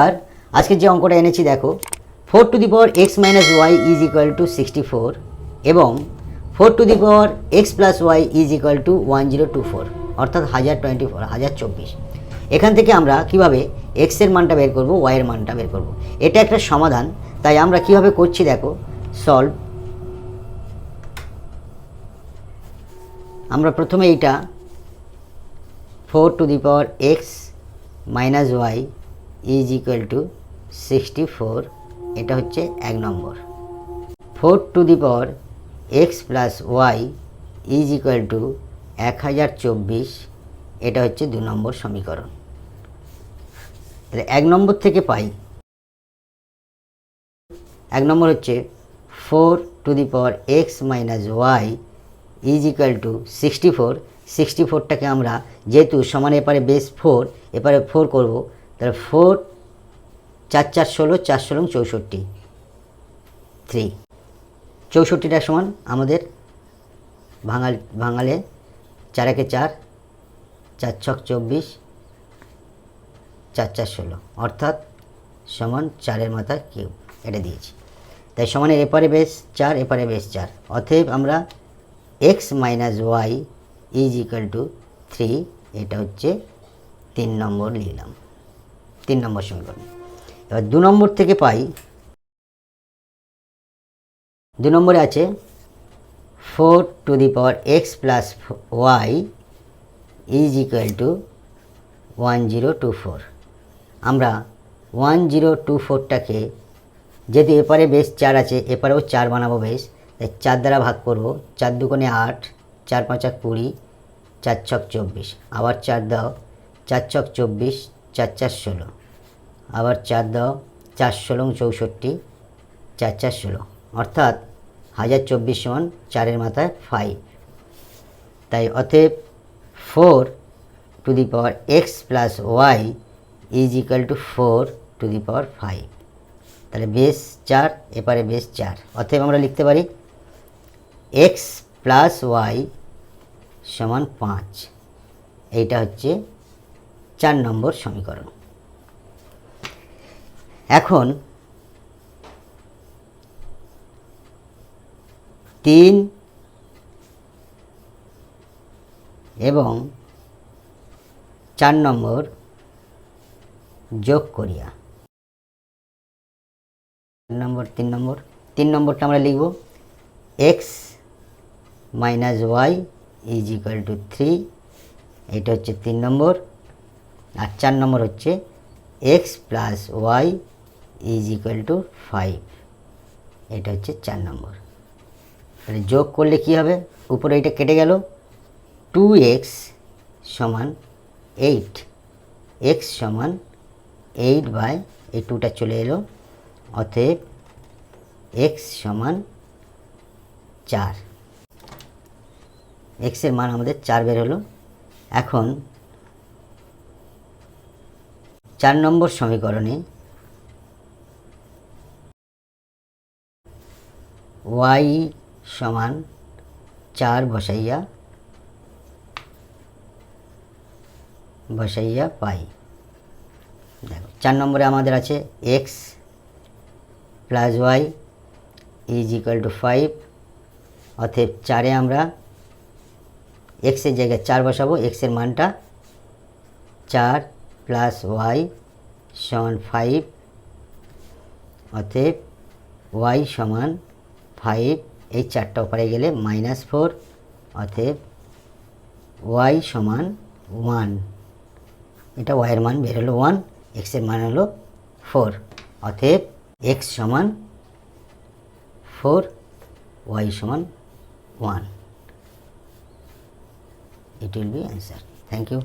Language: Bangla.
আর আজকের যে অঙ্কটা এনেছি দেখো 4 to the power x minus y is equal to 64 এবং 4 to the power x plus Y is equal to 1024 অর্থাৎ 1024 এখান থেকে আমরা কিভাবে x এর মানটা বের করব y এর মানটা বের করব। এটা একটা সমাধান, তাই আমরা কিভাবে করছি দেখো। সলভ, আমরা প্রথমে এইটা 4 to the power x minus y is equal to 64, এটা হচ্ছে 1 number. 4 to the power x plus Y is equal to 1024, এটা হচ্ছে 2 নম্বর সমীকরণ। তাহলে 1 নম্বর থেকে পাই, 1 নম্বর হচ্ছে 4 to the power x minus y is equal to 64। 64টাকে আমরা যেহেতু সমান এপারে বেস 4, এপারে 4 করব, তাহলে 4 4 4 16, 4 16 64, 3 64টা সমান আমাদের ভাঙালে 4 একে 4, 4 ছক 24, 4 4 16 অর্থাৎ সমান 4-এর মাথা কিউব, এটা দিয়েছি। তাই সমানের এপারে বেস 4, এপারে বেস 4, অতএব আমরা x minus y is equal to 3, এটা হচ্ছে 3 নম্বর লিখলাম, 3 নম্বর সমীকরণ। এবার 2 নম্বর থেকে পাই, 2 নম্বরে আছে 4 to the power x plus Y is equal to 1024। আমরা 1024টাকে যেহেতু এপারে বেস 4 আছে, এপারেও 4 বানাবো বেস, তাই 4 দ্বারা ভাগ করব। 4 দুগুণে 8, 4 5 20, 4 ছক 24, আবার 4 দাও, 4 ছক 24, 4 4 16, আবার 4 দাও, 4 16 64, 4 4 16 অর্থাৎ 1024 সমান 4-এর মাথায় 5। তাই অতএব 4 to the power x plus Y is equal to 4 to the power 5। তাহলে বেস 4, এপারে বেস 4, অতএব আমরা লিখতে পারি x প্লাস ওয়াই সমান 5। এইটা হচ্ছে 4 নম্বর সমীকরণ। এখন 3 এবং 4 নম্বর যোগ করিয়া 3 নম্বরটা আমরা লিখব x minus y is equal to 3, এটা হচ্ছে 3 নম্বর। আর 4 নম্বর হচ্ছে x plus Y is equal to 5, এটা হচ্ছে 4 নম্বর। তাহলে যোগ করলে কি হবে, উপরে এটা কেটে গেল, 2x সমান 8, x সমান 8 বাই এই 2টা চলে এলো, অতএব x সমান 4। x এর মান আমাদের 4 বের হলো। এখন 4 নম্বর সমীকরণে y সমান 4 বসাইয়া পাই। দেখো 4 নম্বরে আমাদের আছে x plus Y is equal to 5, অতএব 4-এ আমরা x এর জায়গায় 4 বসাবো, x এর মানটা 4 প্লাস ওয়াই সমান 5, অতএব y সমান 5, এই 4টা ওপারে গেলে -4, অতএব y সমান 1। এটা y এর মান বের হলো 1, x এর মান হলো 4, অতএব x সমান 4, y সমান 1। It will be answer. Thank you.